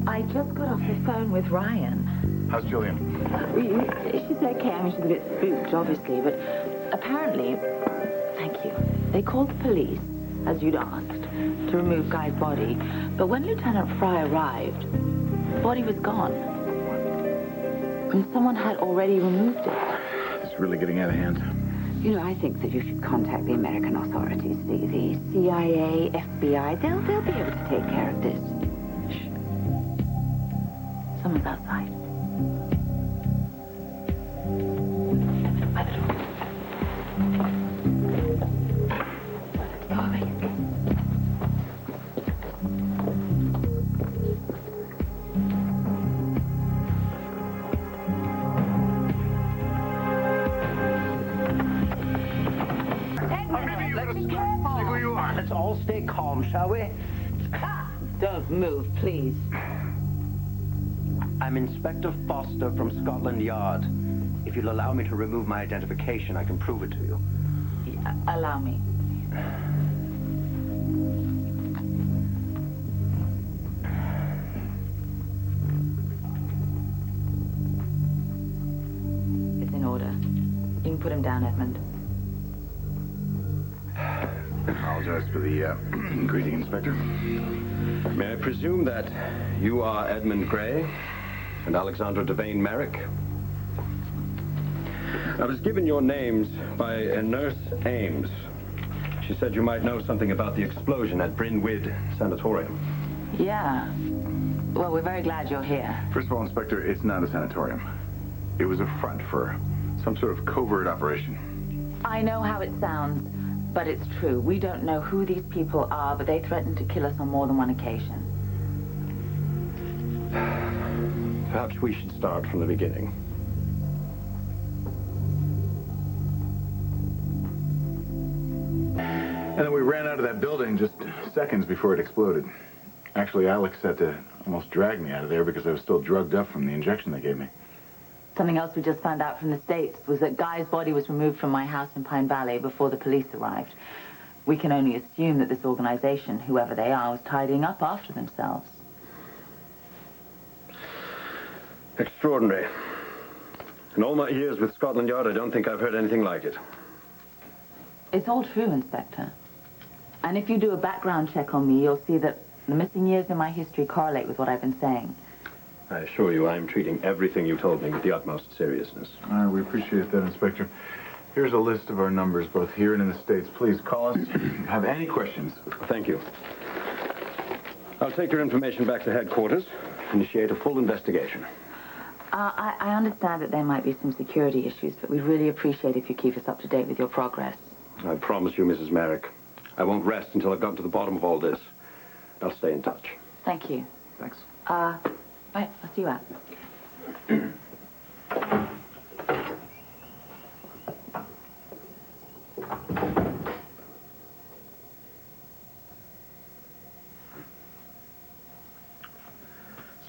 I just got off the phone with Ryan. How's Julian? She's okay. I mean, she's a bit spooked, obviously, but apparently, thank you, they called the police, as you'd asked, to remove Guy's body. But when Lieutenant Fry arrived, the body was gone. And someone had already removed it. It's really getting out of hand. You know, I think that you should contact the American authorities, the CIA, FBI. They'll be able to take care of this. Shh. Someone's outside. By the door. Darling. Let's all stay calm, shall we? Don't move, please. I'm Inspector Foster from Scotland Yard. If you'll allow me to remove my identification, I can prove it to you. Allow me. It's in order. You can put him down, Edmund. I apologize for the greeting, Inspector. May I presume that you are Edmund Gray and Alexandra Devane Merrick? I was given your names by a nurse, Ames. She said you might know something about the explosion at Brynwood Sanatorium. Yeah. Well, we're very glad you're here. First of all, Inspector, it's not a sanatorium. It was a front for some sort of covert operation. I know how it sounds, but it's true. We don't know who these people are, but they threatened to kill us on more than one occasion. Perhaps we should start from the beginning. And then we ran out of that building just seconds before it exploded. Actually, Alex had to almost drag me out of there because I was still drugged up from the injection they gave me. Something else we just found out from the States was that Guy's body was removed from my house in Pine Valley before the police arrived. We can only assume that this organization, whoever they are, was tidying up after themselves. Extraordinary. In all my years with Scotland Yard, I don't think I've heard anything like it. It's all true, Inspector. And if you do a background check on me, you'll see that the missing years in my history correlate with what I've been saying. I assure you I am treating everything you told me with the utmost seriousness. We appreciate that, Inspector. Here's a list of our numbers, both here and in the States. Please call us if you have any questions. Thank you. I'll take your information back to headquarters, initiate a full investigation. I understand that there might be some security issues, but we'd really appreciate if you keep us up to date with your progress. I promise you, Mrs. Merrick, I won't rest until I've gotten to the bottom of all this. I'll stay in touch. Thank you. Thanks. Right, I'll see you out.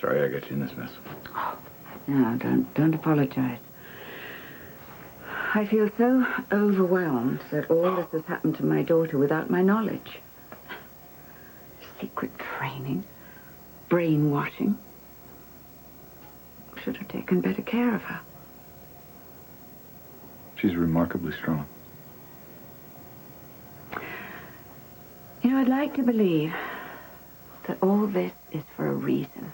Sorry I got you in this mess. Oh, no, don't apologize. I feel so overwhelmed that all this has happened to my daughter without my knowledge. Secret training, brainwashing. Should have taken better care of her. She's remarkably strong. You know, I'd like to believe that all this is for a reason.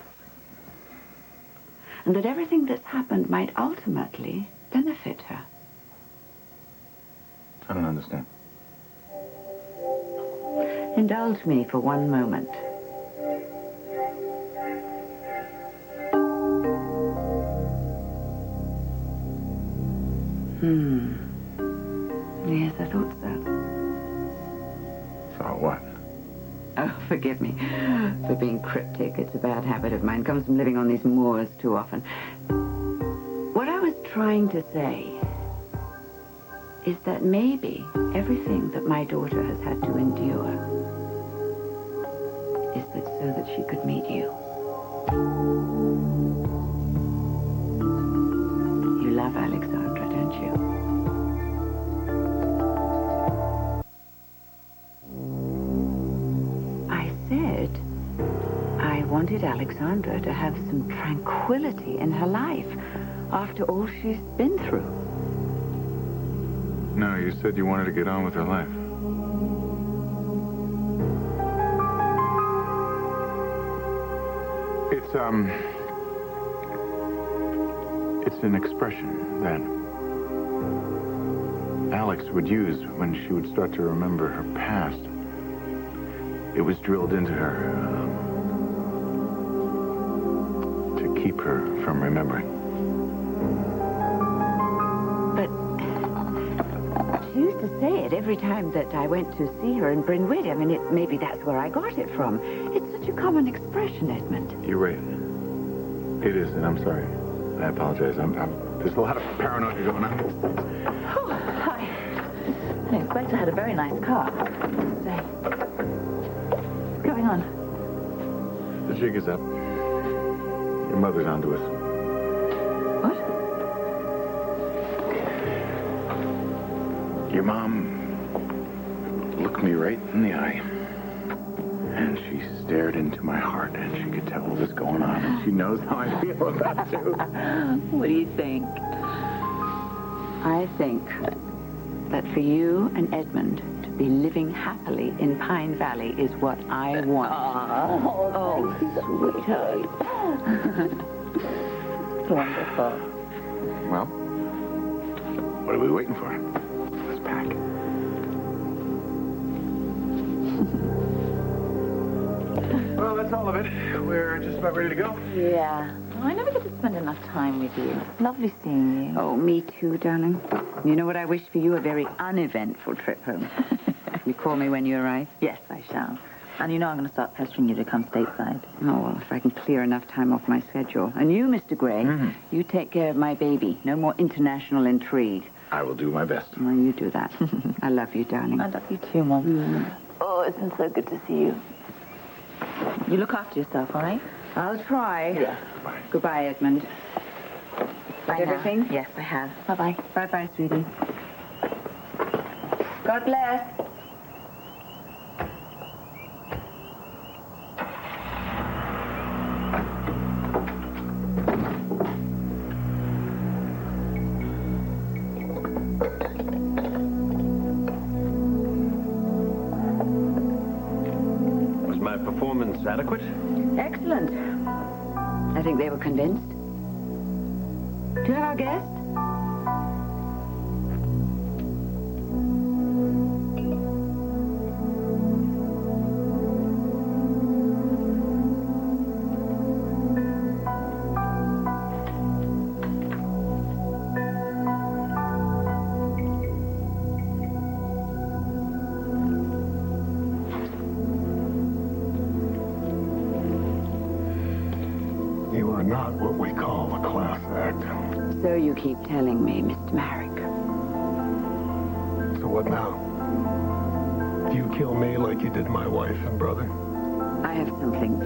And that everything that's happened might ultimately benefit her. I don't understand. Indulge me for one moment. Yes, I thought so. Thought what? Oh, forgive me for being cryptic. It's a bad habit of mine. Comes from living on these moors too often. What I was trying to say is that maybe everything that my daughter has had to endure is that so that she could meet you. You love Alexandra, don't you? I said I wanted wanted Alexandra to have some tranquility in her life after all she's been through. No, you said you wanted to get on with her life. It's an expression that Alex would use when she would start to remember her past. It was drilled into her to keep her from remembering. But she used to say it every time that I went to see her in Brynwood. I mean, maybe that's where I got it from. It's such a common expression, Edmund. You're right. It is, and I'm sorry. I apologize. There's a lot of paranoia going on. Oh, hi. I expect I had a very nice car. Say, what's going on? The jig is up. Your mother's onto us. What? Your mom looked me right in the eye. And she stared into my heart, and she could tell what was going on. And she knows how I feel about it, too. What do you think? I think that for you and Edmund to be living happily in Pine Valley is what I want. Oh, sweetheart. Wonderful. Well, what are we waiting for? Let's pack. Well, that's all of it. We're just about ready to go. Yeah. Well, I never get to spend enough time with you. It's lovely seeing you. Oh, me too, darling. You know what I wish for you? A very uneventful trip home. You call me when you arrive? Yes, I shall. And you know I'm going to start pestering you to come stateside. Oh, well, if I can clear enough time off my schedule. And you, Mr. Gray, you take care of my baby. No more international intrigue. I will do my best. Well, you do that. I love you, darling. I love you too, Mom. Oh, it's been so good to see you. You look after yourself, all right? I'll try. Yes. Bye. Goodbye, Edmund. Bye now. Everything? Yes, I have. Bye-bye. Bye-bye, sweetie. God bless. Was my performance adequate? Excellent. I think they were convinced. Do you have our guest? You are not what we call a class act. So you keep telling me, Mr. Merrick. So what now? Do you kill me like you did my wife and brother? I have something